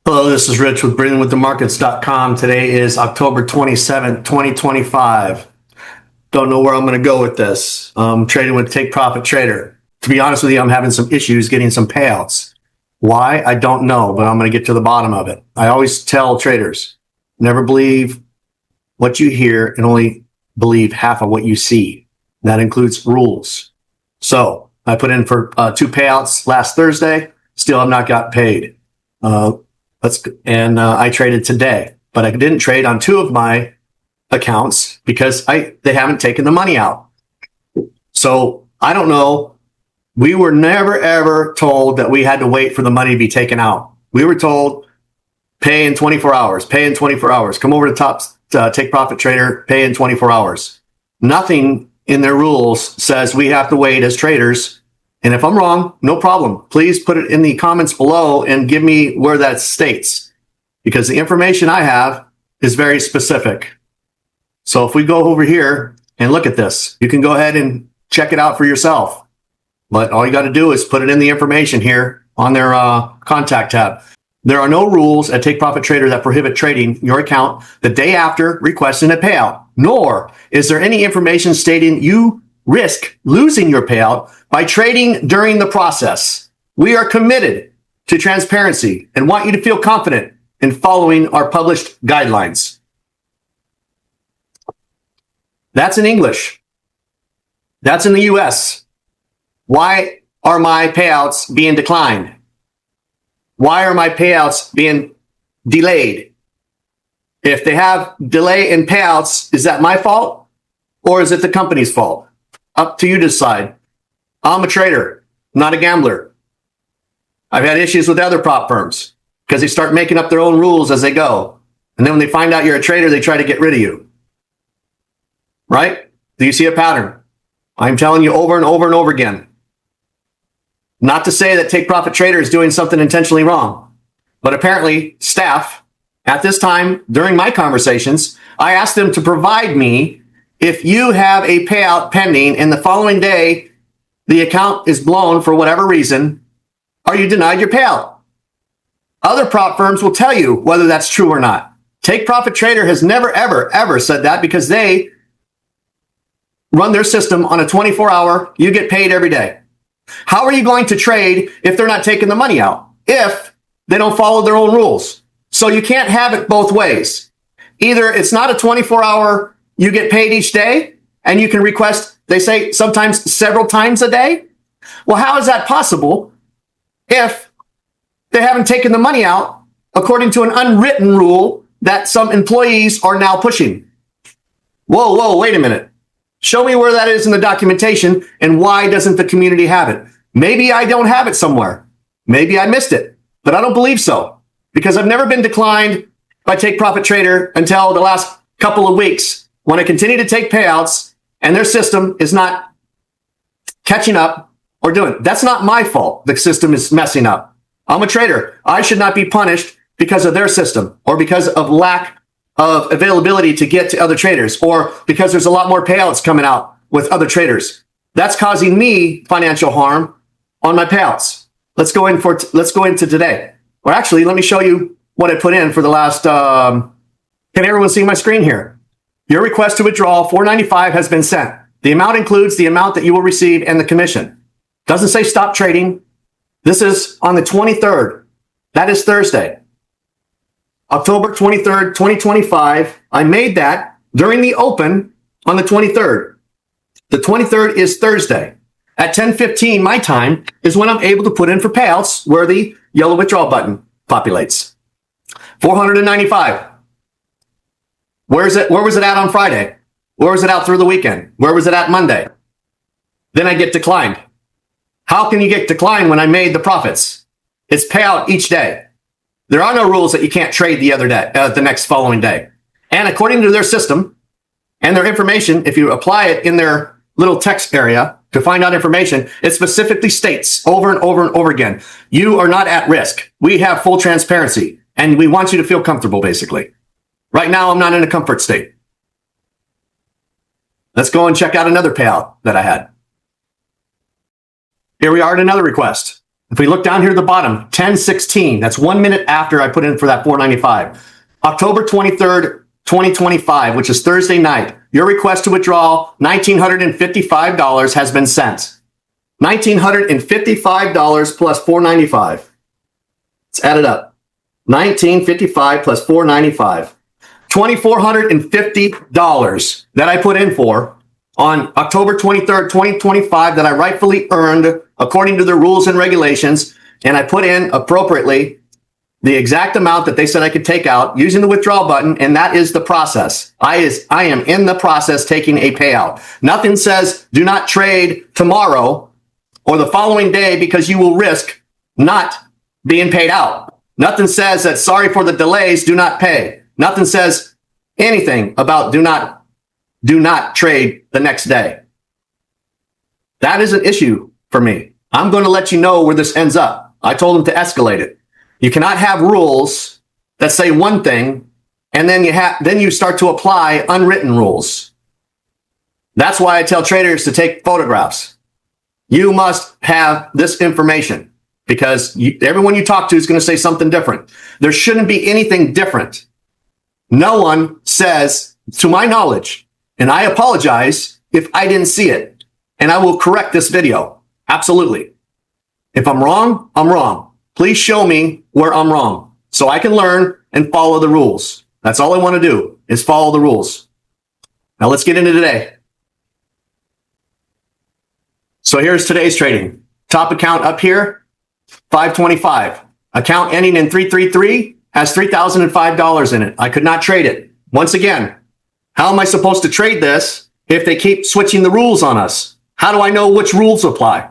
Hello, this is Rich with Breathingwiththemarkets.com. Today is October 27th, 2025. Don't know where I'm going to go with this. I'm trading with Take Profit Trader. To be honest with you, I'm having some issues getting some payouts. Why? I don't know, but I'm going to get to the bottom of it. I always tell traders, never believe what you hear and only believe half of what you see. That includes rules. So I put in for 2 payouts last Thursday. Still have not got paid. I traded today, but I didn't trade on 2 of my accounts because they haven't taken the money out. So I don't know. We were never ever told that we had to wait for the money to be taken out. We were told pay in 24 hours, pay in 24 hours. Come over to Take Profit Trader, pay in 24 hours. Nothing in their rules says we have to wait as traders. And if I'm wrong, no problem. Please put it in the comments below and give me where that states, because the information I have is very specific. So if we go over here and look at this, you can go ahead and check it out for yourself. But all you got to do is put it in the information here on their contact tab. There are no rules at Take Profit Trader that prohibit trading your account the day after requesting a payout, nor is there any information stating you risk losing your payout by trading during the process. We are committed to transparency and want you to feel confident in following our published guidelines. That's in English. That's in the US. Why are my payouts being declined? Why are my payouts being delayed? If they have delay in payouts, is that my fault or is it the company's fault? Up to you to decide. I'm a trader, not a gambler. I've had issues with other prop firms because they start making up their own rules as they go. And then when they find out you're a trader, they try to get rid of you. Right? Do you see a pattern? I'm telling you over and over and over again. Not to say that Take Profit Trader is doing something intentionally wrong, but apparently staff at this time during my conversations, I asked them to provide me if you have a payout pending and the following day the account is blown for whatever reason, are you denied your payout? Other prop firms will tell you whether that's true or not. Take Profit Trader has never, ever, ever said that because they run their system on a 24-hour, you get paid every day. How are you going to trade if they're not taking the money out? If they don't follow their own rules. So you can't have it both ways. Either it's not a 24-hour, you get paid each day, and you can request, they say, sometimes several times a day. Well, how is that possible if they haven't taken the money out according to an unwritten rule that some employees are now pushing? Whoa, wait a minute. Show me where that is in the documentation, and why doesn't the community have it? Maybe I don't have it somewhere. Maybe I missed it, but I don't believe so, because I've never been declined by Take Profit Trader until the last couple of weeks when I continue to take payouts and their system is not catching up or doing it. That's not my fault. The system is messing up. I'm a trader. I should not be punished because of their system or because of lack of availability to get to other traders or because there's a lot more payouts coming out with other traders. That's causing me financial harm on my payouts. Let's go into today. Or actually, let me show you what I put in for the last, can everyone see my screen here? Your request to withdraw $495 has been sent. The amount includes the amount that you will receive and the commission. Doesn't say stop trading. This is on the 23rd. That is Thursday. October 23rd, 2025. I made that during the open on the 23rd. The 23rd is Thursday. At 10:15 my time is when I'm able to put in for payouts where the yellow withdrawal button populates. $495. Where was it at on Friday? Where was it out through the weekend? Where was it at Monday? Then I get declined. How can you get declined when I made the profits? It's payout each day. There are no rules that you can't trade the other day, the next following day. And according to their system and their information, if you apply it in their little text area to find out information, it specifically states over and over and over again, you are not at risk. We have full transparency and we want you to feel comfortable, basically. Right now, I'm not in a comfort state. Let's go and check out another payout that I had. Here we are at another request. If we look down here at the bottom, 10:16, that's 1 minute after I put in for that $495. October 23rd, 2025, which is Thursday night, your request to withdraw $1,955 has been sent. $1,955 plus $495. Let's add it up. $1,955 plus $495. $2,450 that I put in for on October 23rd, 2025 that I rightfully earned according to the rules and regulations, and I put in appropriately the exact amount that they said I could take out using the withdrawal button, and that is the process. I am in the process taking a payout. Nothing says do not trade tomorrow or the following day because you will risk not being paid out. Nothing says that sorry for the delays, do not pay. Nothing says anything about do not trade the next day. That is an issue for me. I'm going to let you know where this ends up. I told them to escalate it. You cannot have rules that say one thing and then you start to apply unwritten rules. That's why I tell traders to take photographs. You must have this information because everyone you talk to is going to say something different. There shouldn't be anything different. No one says, to my knowledge, and I apologize if I didn't see it, and I will correct this video. Absolutely. If I'm wrong, I'm wrong. Please show me where I'm wrong so I can learn and follow the rules. That's all I want to do is follow the rules. Now let's get into today. So here's today's trading. Top account up here, 525. Account ending in 333 has $3,005 in it. I could not trade it. Once again, how am I supposed to trade this if they keep switching the rules on us? How do I know which rules apply?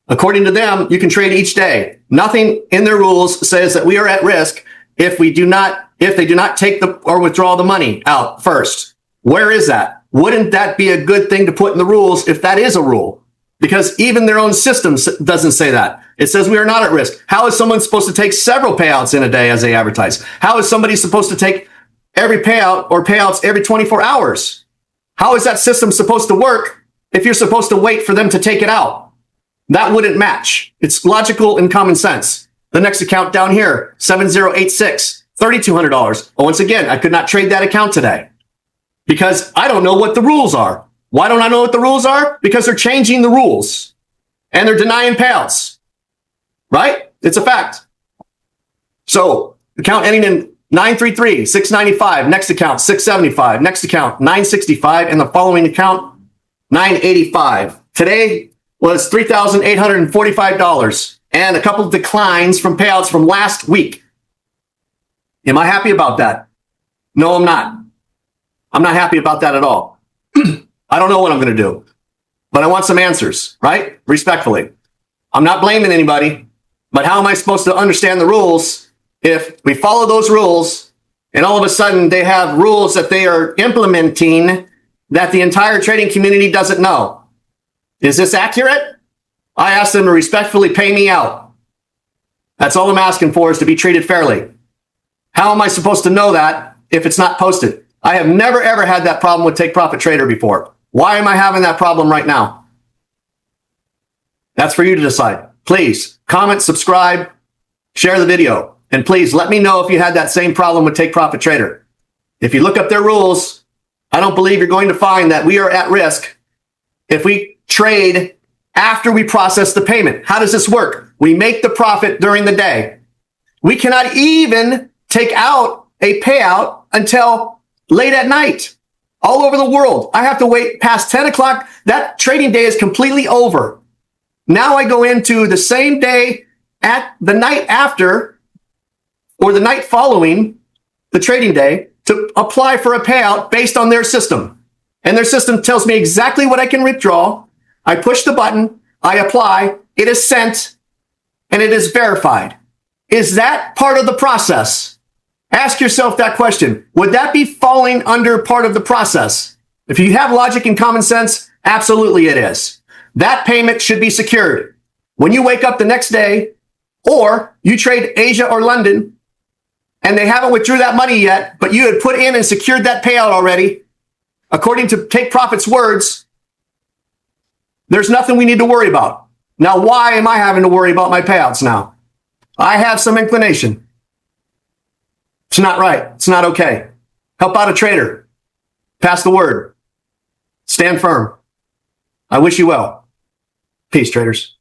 According to them, you can trade each day. Nothing in their rules says that we are at risk if they do not take or withdraw the money out first. Where is that? Wouldn't that be a good thing to put in the rules if that is a rule? Because even their own system doesn't say that. It says we are not at risk. How is someone supposed to take several payouts in a day as they advertise? How is somebody supposed to take every payout or payouts every 24 hours? How is that system supposed to work if you're supposed to wait for them to take it out? That wouldn't match. It's logical and common sense. The next account down here, 7086, $3,200. Once again, I could not trade that account today because I don't know what the rules are. Why don't I know what the rules are? Because they're changing the rules and they're denying payouts, right? It's a fact. So account ending in 933, 695, next account 675, next account 965, and the following account 985. Today was $3,845 and a couple of declines from payouts from last week. Am I happy about that? No, I'm not. I'm not happy about that at all. I don't know what I'm going to do, but I want some answers, right? Respectfully. I'm not blaming anybody, but how am I supposed to understand the rules if we follow those rules and all of a sudden they have rules that they are implementing that the entire trading community doesn't know? Is this accurate? I asked them to respectfully pay me out. That's all I'm asking for, is to be treated fairly. How am I supposed to know that if it's not posted? I have never ever had that problem with Take Profit Trader before. Why am I having that problem right now? That's for you to decide. Please comment, subscribe, share the video, and please let me know if you had that same problem with Take Profit Trader. If you look up their rules, I don't believe you're going to find that we are at risk if we trade after we process the payment. How does this work? We make the profit during the day. We cannot even take out a payout until late at night. All over the world, I have to wait past 10 o'clock. That trading day is completely over. Now I go into the same day at the night after or the night following the trading day to apply for a payout based on their system. And their system tells me exactly what I can withdraw. I push the button, I apply, it is sent, and it is verified. Is that part of the process? Ask yourself that question. Would that be falling under part of the process? If you have logic and common sense, absolutely it is. That payment should be secured. When you wake up the next day, or you trade Asia or London, and they haven't withdrew that money yet, but you had put in and secured that payout already, according to Take Profit's words, there's nothing we need to worry about. Now, why am I having to worry about my payouts now? I have some inclination. It's not right. It's not okay. Help out a trader. Pass the word. Stand firm. I wish you well. Peace, traders.